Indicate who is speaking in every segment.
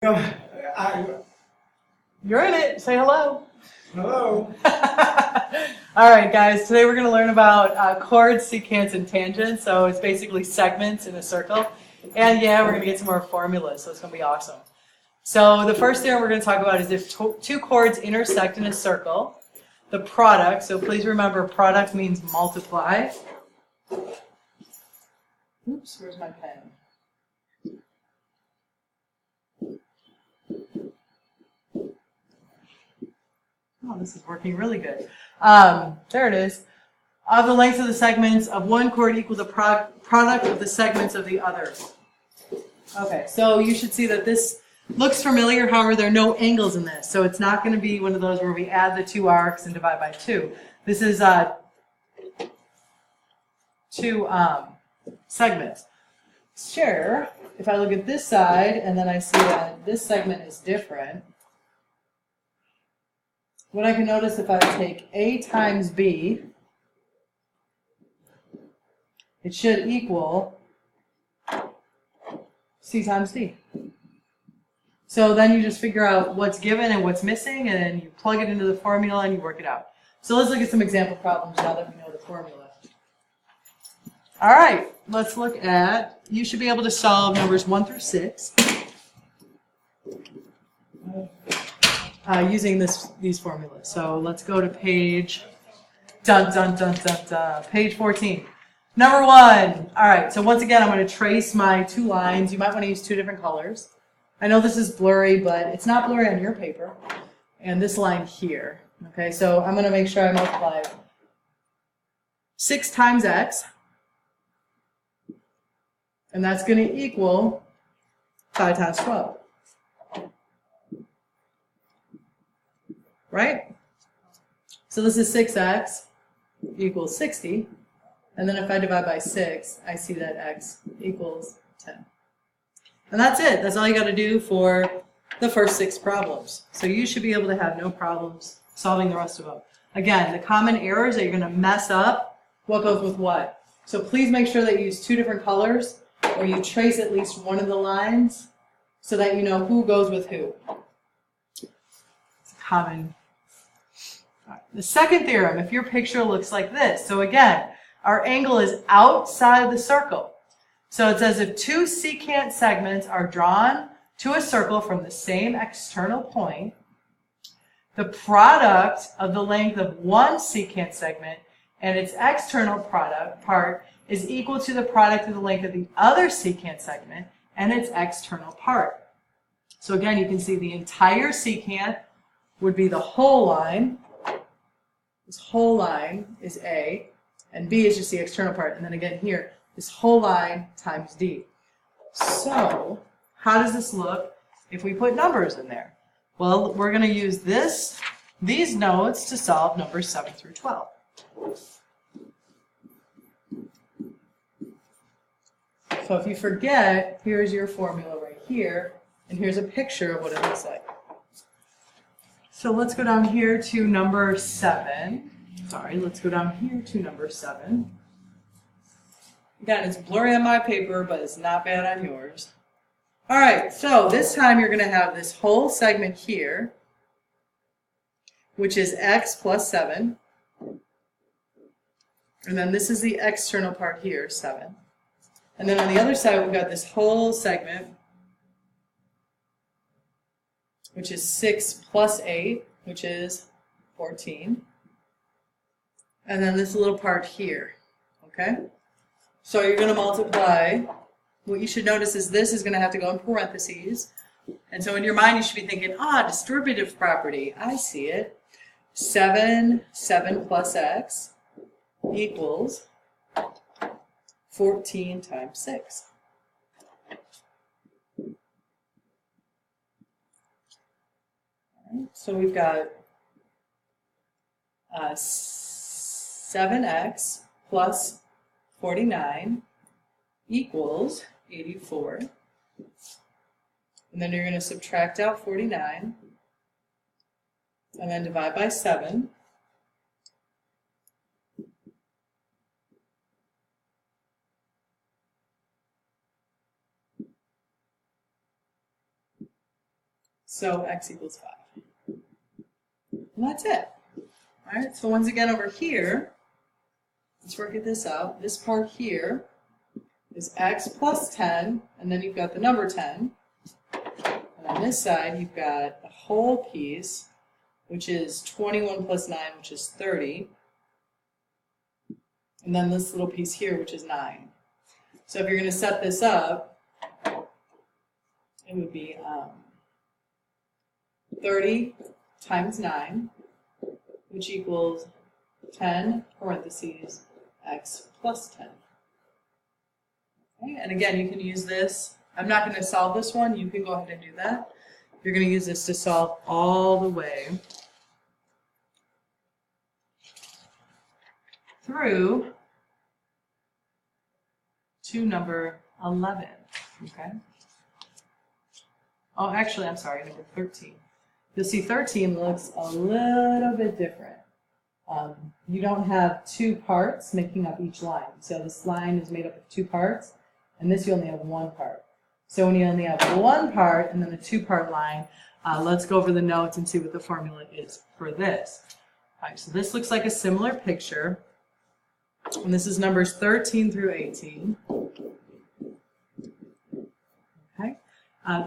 Speaker 1: I,
Speaker 2: You're in it. Say hello.
Speaker 1: hello.
Speaker 2: All right, guys. Today we're going to learn about chords, secants, and tangents. So it's basically segments in a circle. And yeah, we're going to get some more formulas, so it's going to be awesome. So the first theorem we're going to talk about is if two chords intersect in a circle, the product, so please remember product means multiply. Oops, where's my pen? Oh, this is working really good. There it is. Of the lengths of the segments of one chord equal the product of the segments of the other. Okay, so you should see that this looks familiar, however, there are no angles in this. So it's not going to be one of those where we add the two arcs and divide by 2. This is two segments. Sure, if I look at this side and then I see that this segment is different, what I can notice if I take A times B, it should equal C times D. So then you just figure out what's given and what's missing, and then you plug it into the formula and you work it out. So let's look at some example problems now that we know the formula. All right, let's look at, you should be able to solve numbers 1 through 6 using these formulas. So let's go to page, page 14. Number 1. All right, so once again, I'm going to trace my two lines. You might want to use two different colors. I know this is blurry, but it's not blurry on your paper. And this line here. Okay, so I'm going to make sure I multiply 6 times x. And that's going to equal 5 times 12. Right? So this is 6x equals 60. And then if I divide by 6, I see that x equals 10. And that's it. That's all you got to do for the first 6 problems. So you should be able to have no problems solving the rest of them. Again, the common errors that you're going to mess up, what goes with what. So please make sure that you use two different colors or you trace at least one of the lines so that you know who goes with who. It's common. All right. The second theorem, if your picture looks like this. So again, our angle is outside of the circle. So it says if two secant segments are drawn to a circle from the same external point, the product of the length of one secant segment and its external part is equal to the product of the length of the other secant segment and its external part. So again, you can see the entire secant would be the whole line. This whole line is A, and B is just the external part. And then again here, this whole line times D. So how does this look if we put numbers in there? Well, we're going to use these notes to solve numbers 7 through 12. So if you forget, here's your formula right here, and here's a picture of what it looks like. So let's go down here to number 7. Sorry, let's go down here to number 7. Again, it's blurry on my paper, but it's not bad on yours. All right, so this time you're going to have this whole segment here, which is x plus 7. And then this is the external part here, 7. And then on the other side, we've got this whole segment, which is 6 plus 8, which is 14. And then this little part here, okay? So you're going to multiply. What you should notice is this is going to have to go in parentheses. And so in your mind, you should be thinking, distributive property. I see it. 7 plus x equals 14 times 6. So we've got 7x plus 49 equals 84. And then you're going to subtract out 49 and then divide by 7. So x equals 5. And that's it. All right, so once again over here, let's work this out. This part here is x plus 10, and then you've got the number 10. And on this side, you've got a whole piece, which is 21 plus 9, which is 30. And then this little piece here, which is 9. So if you're going to set this up, it would be 30 times 9, which equals 10 parentheses x plus 10. Okay, and again, you can use this. I'm not going to solve this one. You can go ahead and do that. You're going to use this to solve all the way through to number 11. Okay. Oh, actually, I'm sorry, number 13. You'll see 13 looks a little bit different. You don't have two parts making up each line. So this line is made up of two parts, and this you only have one part. So when you only have one part and then a two-part line, let's go over the notes and see what the formula is for this. All right, so this looks like a similar picture, and this is numbers 13 through 18. Okay.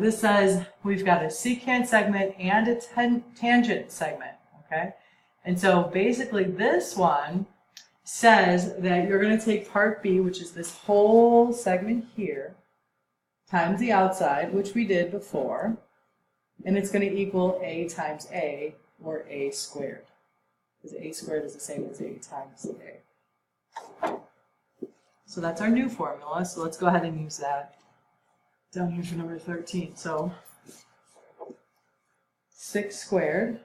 Speaker 2: This says we've got a secant segment and a tangent segment. Okay. And so basically this one says that you're going to take part B, which is this whole segment here, times the outside, which we did before, and it's going to equal A times A, or A squared, because A squared is the same as A times A. So that's our new formula, so let's go ahead and use that down here for number 13. So 6 squared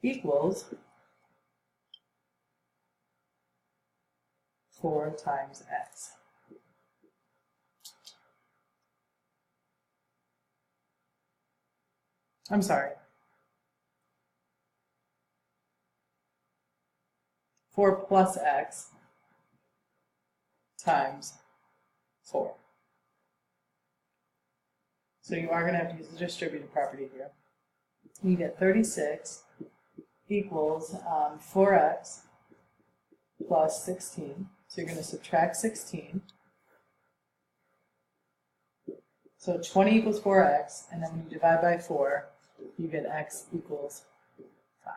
Speaker 2: equals 4 times x. I'm sorry. 4 plus x times 4. So you are going to have to use the distributive property here. You get 36 equals 4x plus 16. So you're going to subtract 16. So 20 equals 4x, and then when you divide by 4, you get x equals 5.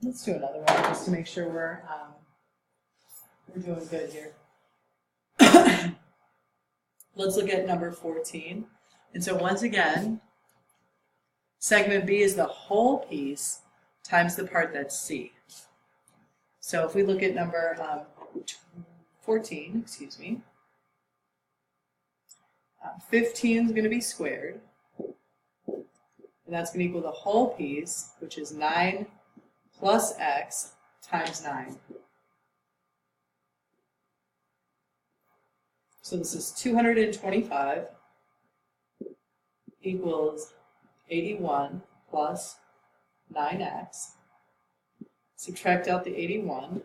Speaker 2: Let's do another one just to make sure we're doing good here. Let's look at number 14. And so once again, segment B is the whole piece times the part that's C. So if we look at number 14, 15 is going to be squared. And that's going to equal the whole piece, which is 9 plus x times 9. So this is 225 equals 81 plus 9x. Subtract out the 81.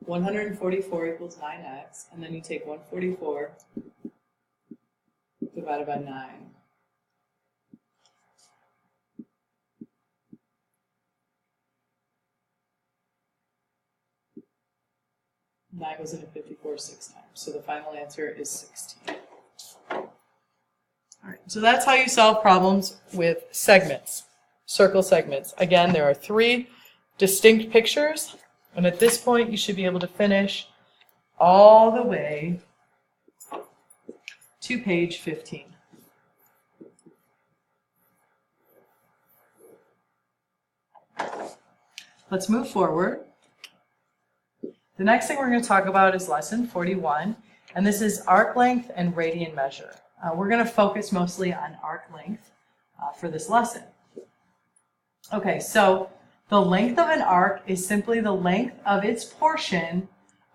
Speaker 2: $144 equals 9x, and then you take 144 divided by 9. 9 goes into 54 6 times, so the final answer is 16. All right, so that's how you solve problems with segments, circle segments. Again, there are 3 distinct pictures, and at this point you should be able to finish all the way to page 15. Let's move forward. The next thing we're going to talk about is lesson 41, and this is arc length and radian measure. We're going to focus mostly on arc length for this lesson. Okay, so the length of an arc is simply the length of its portion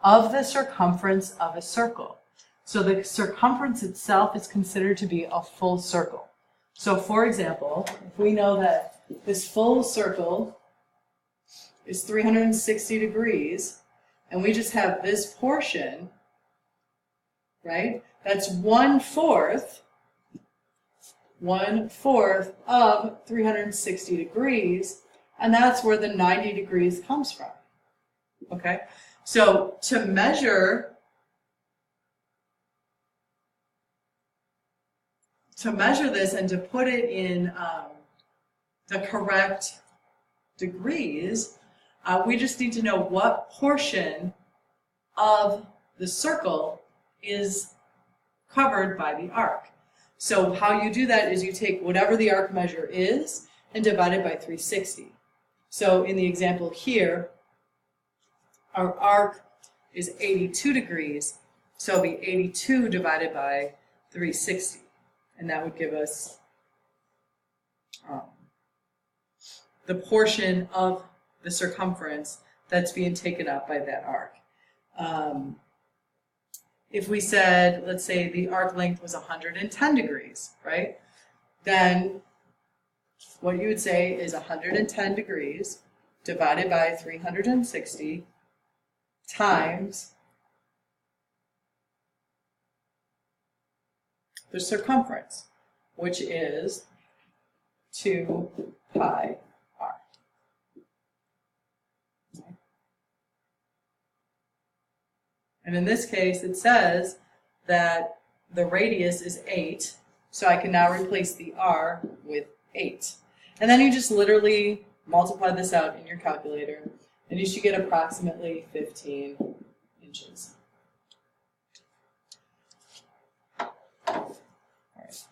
Speaker 2: of the circumference of a circle. So the circumference itself is considered to be a full circle. So for example, if we know that this full circle is 360 degrees, and we just have this portion, right? That's 1/4 of 360 degrees, and that's where the 90 degrees comes from, okay? So to measure this and to put it in the correct degrees, we just need to know what portion of the circle is covered by the arc. So how you do that is you take whatever the arc measure is and divide it by 360. So in the example here, our arc is 82 degrees, so it'll be 82 divided by 360. And that would give us the portion of the circumference that's being taken up by that arc. If we said, let's say the arc length was 110 degrees, right? Then what you would say is 110 degrees divided by 360 times the circumference, which is 2 pi r. And in this case, it says that the radius is 8, so I can now replace the r with 8. And then you just literally multiply this out in your calculator, and you should get approximately 15 inches.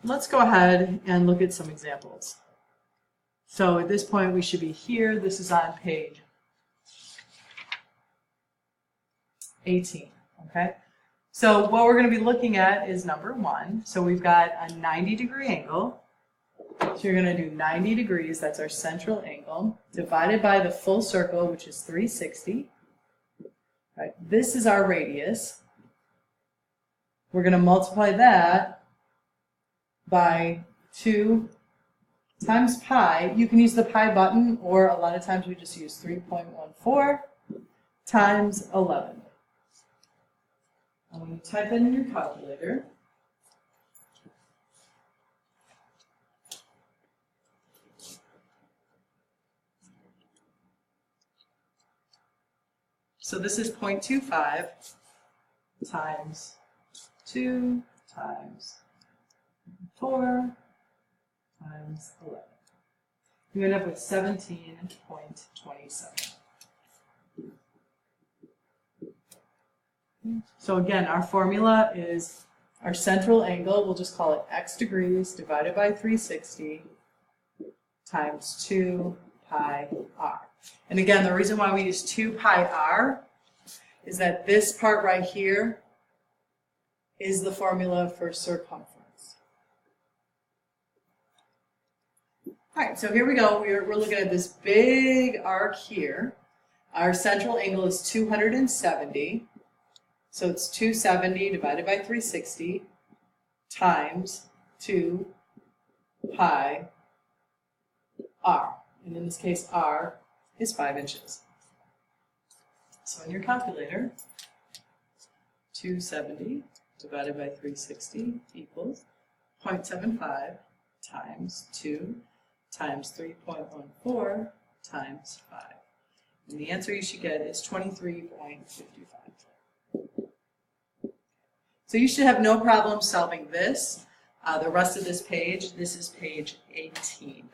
Speaker 2: Let's go ahead and look at some examples. So at this point we should be here. This is on page 18, okay? So what we're going to be looking at is number 1. So we've got a 90-degree angle. So you're going to do 90 degrees, that's our central angle, divided by the full circle, which is 360. Right? This is our radius. We're going to multiply that by 2 times pi. You can use the pi button, or a lot of times we just use 3.14 times 11. And when you type that in your calculator, so this is 0.25 times 2 times 4 times 11. You end up with 17.27. So again, our formula is our central angle, we'll just call it x degrees divided by 360 times 2 pi r. And again, the reason why we use 2 pi r is that this part right here is the formula for circumference. All right, so here we go. We're looking at this big arc here. Our central angle is 270. So it's 270 divided by 360 times 2 pi r. And in this case, r is 5 inches. So in your calculator, 270 divided by 360 equals 0.75 times 2 times 3.14 times 5. And the answer you should get is 23.55. So you should have no problem solving this. The rest of this page, this is page 18.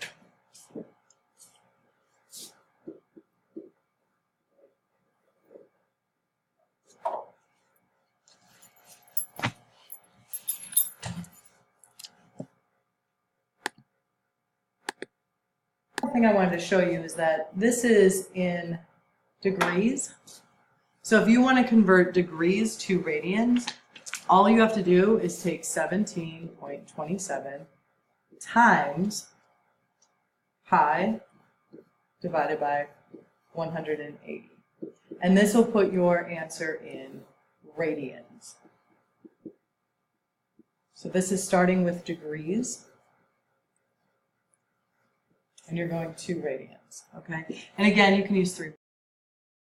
Speaker 2: The thing I wanted to show you is that this is in degrees. So if you want to convert degrees to radians, all you have to do is take 17.27 times pi divided by 180. And this will put your answer in radians. So this is starting with degrees, and you're going to radians, okay? And again, you can use 3